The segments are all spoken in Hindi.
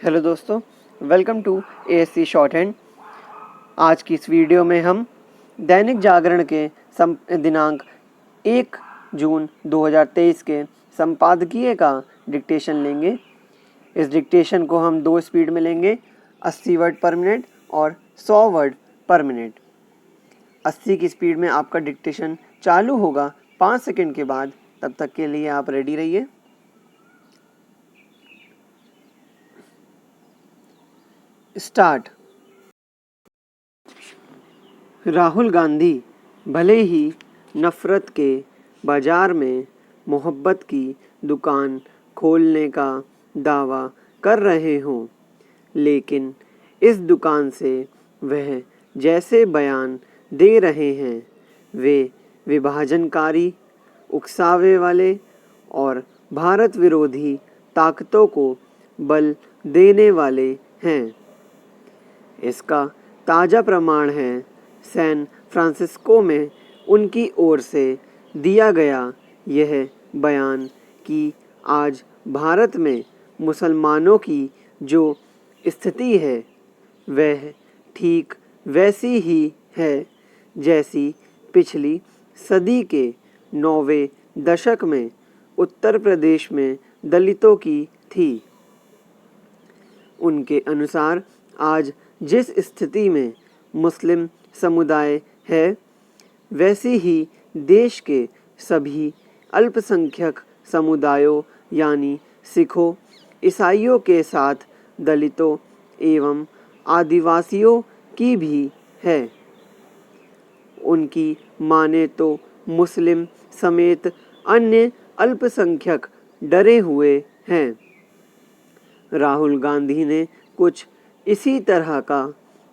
हेलो दोस्तों, welcome to ASC short hand. आज की इस वीडियो में हम दैनिक जागरण के दिनांक 1 जून 2023 के संपादकीय का डिक्टेशन लेंगे। इस डिक्टेशन को हम 2 स्पीड में लेंगे, 80 वर्ड पर मिनट और 100 वर्ड पर मिनट। 80 की स्पीड में आपका डिक्टेशन चालू होगा 5 सेकंड के बाद। तब तक के लिए आप रेडी रहिए। स्टार्ट। राहुल गांधी भले ही नफ़रत के बाज़ार में मोहब्बत की दुकान खोलने का दावा कर रहे हों, लेकिन इस दुकान से वह जैसे बयान दे रहे हैं वे विभाजनकारी, उकसावे वाले और भारत विरोधी ताकतों को बल देने वाले हैं। इसका ताज़ा प्रमाण है सैन फ्रांसिस्को में उनकी ओर से दिया गया यह बयान कि आज भारत में मुसलमानों की जो स्थिति है वह ठीक वैसी ही है जैसी पिछली सदी के 9वें दशक में उत्तर प्रदेश में दलितों की थी। उनके अनुसार आज जिस स्थिति में मुस्लिम समुदाय है वैसी ही देश के सभी अल्पसंख्यक समुदायों यानी सिखों, ईसाइयों के साथ दलितों एवं आदिवासियों की भी है। उनकी माने तो मुस्लिम समेत अन्य अल्पसंख्यक डरे हुए हैं। राहुल गांधी ने कुछ इसी तरह का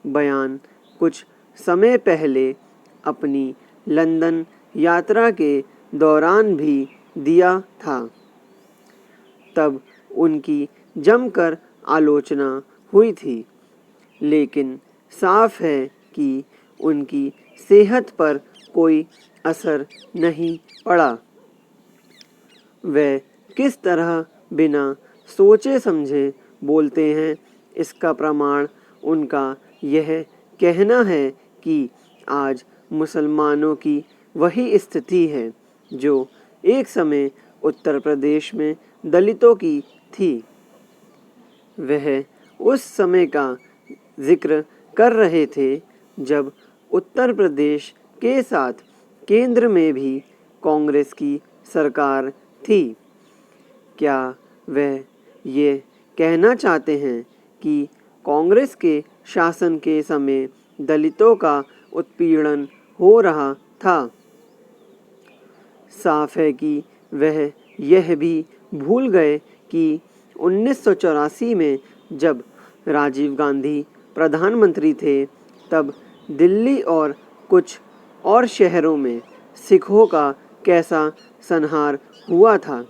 बयान कुछ समय पहले अपनी लंदन यात्रा के दौरान भी दिया था। तब उनकी जमकर आलोचना हुई थी, लेकिन साफ है कि उनकी सेहत पर कोई असर नहीं पड़ा। वे किस तरह बिना सोचे समझे बोलते हैं, इसका प्रमाण उनका यह कहना है कि आज मुसलमानों की वही स्थिति है जो एक समय उत्तर प्रदेश में दलितों की थी। वह उस समय का जिक्र कर रहे थे जब उत्तर प्रदेश के साथ केंद्र में भी कांग्रेस की सरकार थी। क्या वह ये कहना चाहते हैं कि कांग्रेस के शासन के समय दलितों का उत्पीड़न हो रहा था? साफ है कि वह यह भी भूल गए कि 1984 में जब राजीव गांधी प्रधानमंत्री थे तब दिल्ली और कुछ और शहरों में सिखों का कैसा संहार हुआ था।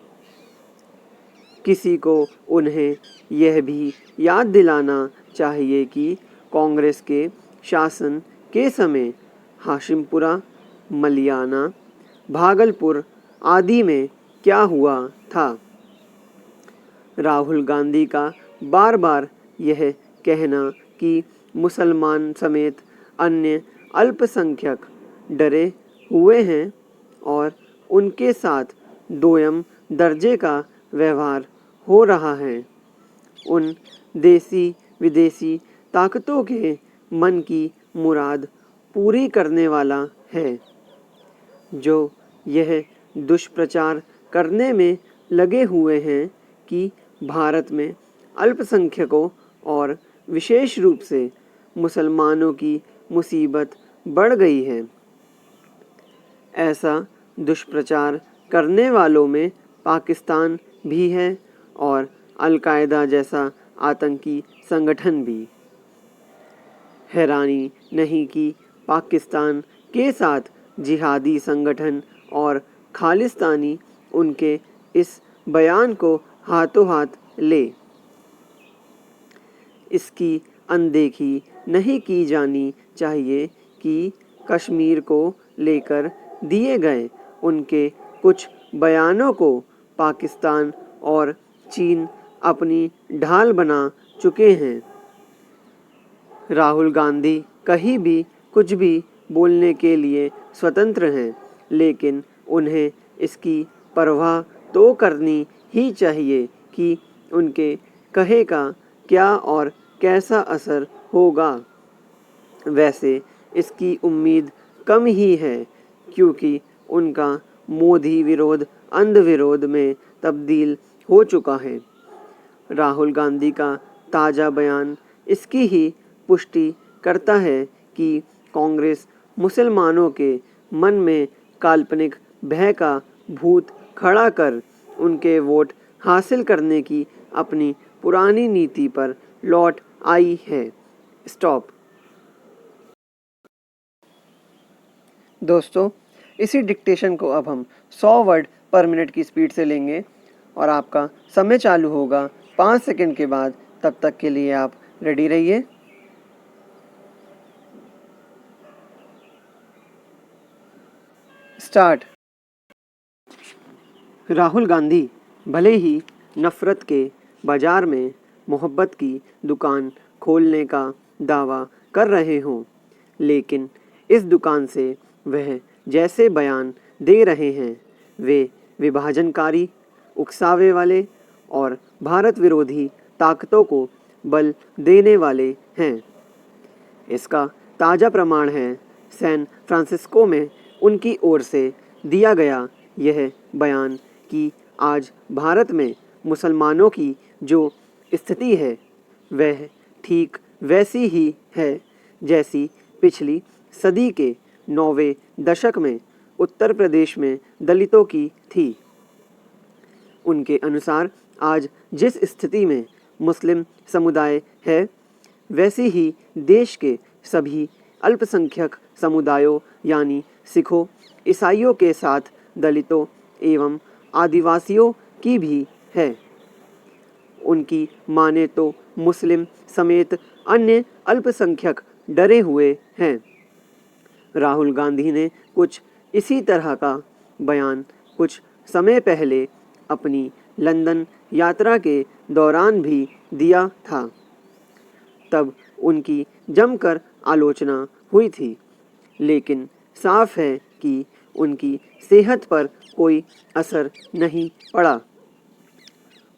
किसी को उन्हें यह भी याद दिलाना चाहिए कि कांग्रेस के शासन के समय हाशिमपुरा, मलियाना, भागलपुर आदि में क्या हुआ था। राहुल गांधी का बार बार यह कहना कि मुसलमान समेत अन्य अल्पसंख्यक डरे हुए हैं और उनके साथ दोयम दर्जे का व्यवहार हो रहा है, उन देसी विदेशी ताकतों के मन की मुराद पूरी करने वाला है जो यह दुष्प्रचार करने में लगे हुए हैं कि भारत में अल्पसंख्यकों और विशेष रूप से मुसलमानों की मुसीबत बढ़ गई है। ऐसा दुष्प्रचार करने वालों में पाकिस्तान भी है और अल-कायदा जैसा आतंकी संगठन भी। हैरानी नहीं कि पाकिस्तान के साथ जिहादी संगठन और खालिस्तानी उनके इस बयान को हाथों हाथ ले। इसकी अनदेखी नहीं की जानी चाहिए कि कश्मीर को लेकर दिए गए उनके कुछ बयानों को पाकिस्तान और चीन अपनी ढाल बना चुके हैं। राहुल गांधी कहीं भी कुछ भी बोलने के लिए स्वतंत्र हैं, लेकिन उन्हें इसकी परवाह तो करनी ही चाहिए कि उनके कहे का क्या और कैसा असर होगा। वैसे इसकी उम्मीद कम ही है, क्योंकि उनका मोदी विरोध अंध विरोध में तब्दील हो चुका है। राहुल गांधी का ताज़ा बयान इसकी ही पुष्टि करता है कि कांग्रेस मुसलमानों के मन में काल्पनिक भय का भूत खड़ा कर उनके वोट हासिल करने की अपनी पुरानी नीति पर लौट आई है। स्टॉप। दोस्तों, इसी डिक्टेशन को अब हम 100 वर्ड पर मिनट की स्पीड से लेंगे और आपका समय चालू होगा 5 सेकंड के बाद। तब तक के लिए आप रेडी रहिए। स्टार्ट। राहुल गांधी भले ही नफरत के बाजार में मोहब्बत की दुकान खोलने का दावा कर रहे हों, लेकिन इस दुकान से वह जैसे बयान दे रहे हैं वे विभाजनकारी, उकसावे वाले और भारत विरोधी ताकतों को बल देने वाले हैं। इसका ताज़ा प्रमाण है सैन फ्रांसिस्को में उनकी ओर से दिया गया यह बयान कि आज भारत में मुसलमानों की जो स्थिति है वह ठीक वैसी ही है जैसी पिछली सदी के 9वें दशक में उत्तर प्रदेश में दलितों की थी। उनके अनुसार आज जिस स्थिति में मुस्लिम समुदाय है वैसी ही देश के सभी अल्पसंख्यक समुदायों यानी सिखों, ईसाइयों के साथ दलितों एवं आदिवासियों की भी है। उनकी माने तो मुस्लिम समेत अन्य अल्पसंख्यक डरे हुए हैं। राहुल गांधी ने कुछ इसी तरह का बयान कुछ समय पहले अपनी लंदन यात्रा के दौरान भी दिया था। तब उनकी जमकर आलोचना हुई थी, लेकिन साफ है कि उनकी सेहत पर कोई असर नहीं पड़ा।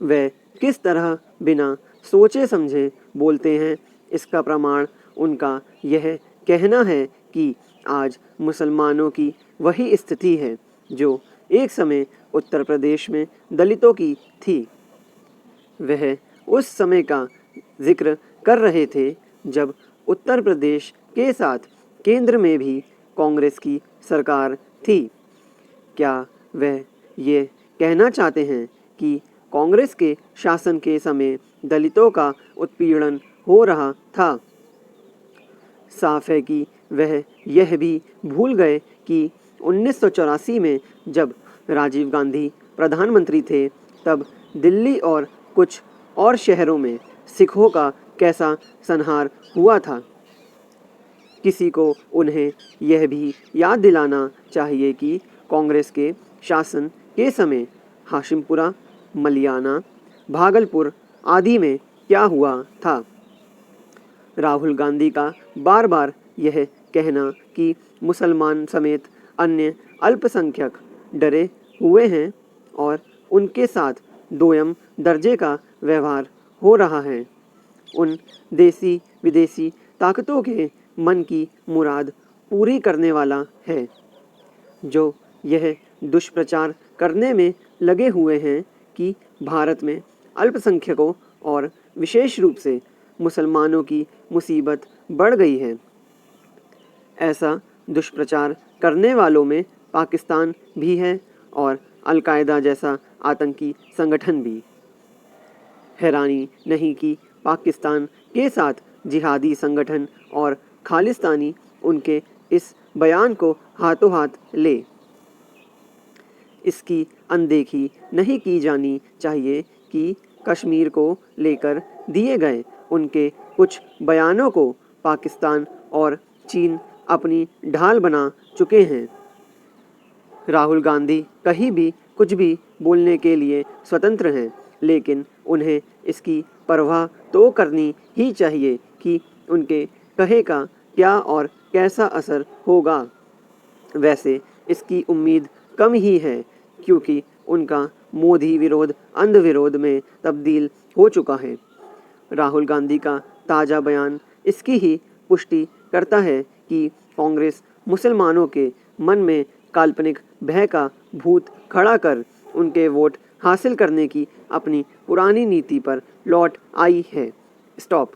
वे किस तरह बिना सोचे समझे बोलते हैं, इसका प्रमाण उनका यह कहना है कि आज मुसलमानों की वही स्थिति है जो एक समय उत्तर प्रदेश में दलितों की थी। वह उस समय का जिक्र कर रहे थे जब उत्तर प्रदेश के साथ केंद्र में भी कांग्रेस की सरकार थी। क्या वह ये कहना चाहते हैं कि कांग्रेस के शासन के समय दलितों का उत्पीड़न हो रहा था? साफ है कि वह यह भी भूल गए कि 1984 में जब राजीव गांधी प्रधानमंत्री थे तब दिल्ली और कुछ और शहरों में सिखों का कैसा संहार हुआ था। किसी को उन्हें यह भी याद दिलाना चाहिए कि कांग्रेस के शासन के समय हाशिमपुरा, मलियाना, भागलपुर आदि में क्या हुआ था। राहुल गांधी का बार बार यह कहना कि मुसलमान समेत अन्य अल्पसंख्यक डरे हुए हैं और उनके साथ दोयम दर्जे का व्यवहार हो रहा है, उन देसी विदेशी ताकतों के मन की मुराद पूरी करने वाला है, जो यह दुष्प्रचार करने में लगे हुए हैं कि भारत में अल्पसंख्यकों और विशेष रूप से मुसलमानों की मुसीबत बढ़ गई है। ऐसा दुष्प्रचार करने वालों में पाकिस्तान भी है और अल-कायदा जैसा आतंकी संगठन भी। हैरानी नहीं कि पाकिस्तान के साथ जिहादी संगठन और खालिस्तानी उनके इस बयान को हाथों हाथ ले। इसकी अनदेखी नहीं की जानी चाहिए कि कश्मीर को लेकर दिए गए उनके कुछ बयानों को पाकिस्तान और चीन अपनी ढाल बना चुके हैं। राहुल गांधी कहीं भी कुछ भी बोलने के लिए स्वतंत्र हैं, लेकिन उन्हें इसकी परवाह तो करनी ही चाहिए कि उनके कहे का क्या और कैसा असर होगा। वैसे इसकी उम्मीद कम ही है, क्योंकि उनका मोदी विरोध अंध विरोध में तब्दील हो चुका है। राहुल गांधी का ताज़ा बयान इसकी ही पुष्टि करता है कि कांग्रेस मुसलमानों के मन में काल्पनिक भय का भूत खड़ा कर उनके वोट हासिल करने की अपनी पुरानी नीति पर लौट आई है। स्टॉप।